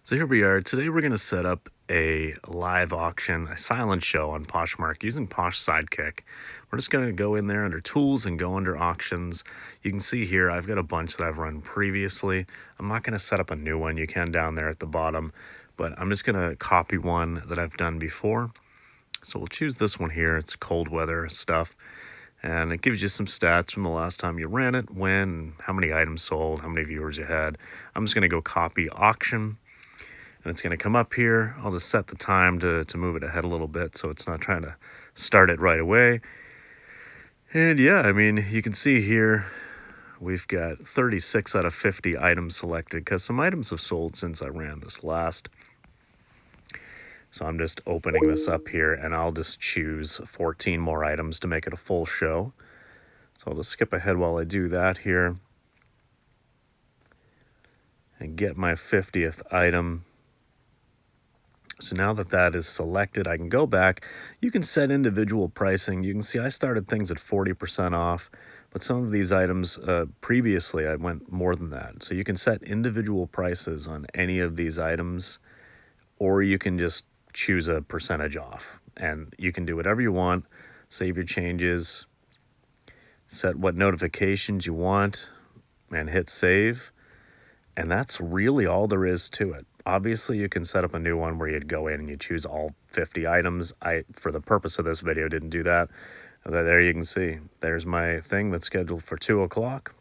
So here we are. Today we're going to set up a live auction, a silent show on Poshmark using Posh Sidekick. We're just going to go in there under tools and go under auctions. You can see here I've got a bunch that I've run previously. I'm not going to set up a new one. You can down there at the bottom, but I'm just going to copy one that I've done before. So we'll choose this one here. It's cold weather stuff. And it gives you some stats from the last time you ran it, when, how many items sold, how many viewers you had. I'm just going to go copy auction. And it's going to come up here. I'll just set the time to move it ahead a little bit so it's not trying to start it right away. And yeah, I mean, you can see here we've got 36 out of 50 items selected because some items have sold since I ran this last. So I'm just opening this up here and I'll just choose 14 more items to make it a full show. So I'll just skip ahead while I do that here and get my 50th item. So now that that is selected, I can go back. You can set individual pricing. You can see I started things at 40% off, but some of these items previously I went more than that. So you can set individual prices on any of these items, or you can just choose a percentage off. And you can do whatever you want, save your changes, set what notifications you want, and hit save. And that's really all there is to it. Obviously, you can set up a new one where you'd go in and you choose all 50 items. I, for the purpose of this video, didn't do that. There you can see. There's my thing that's scheduled for 2 o'clock.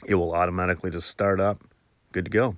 It will automatically just start up. Good to go.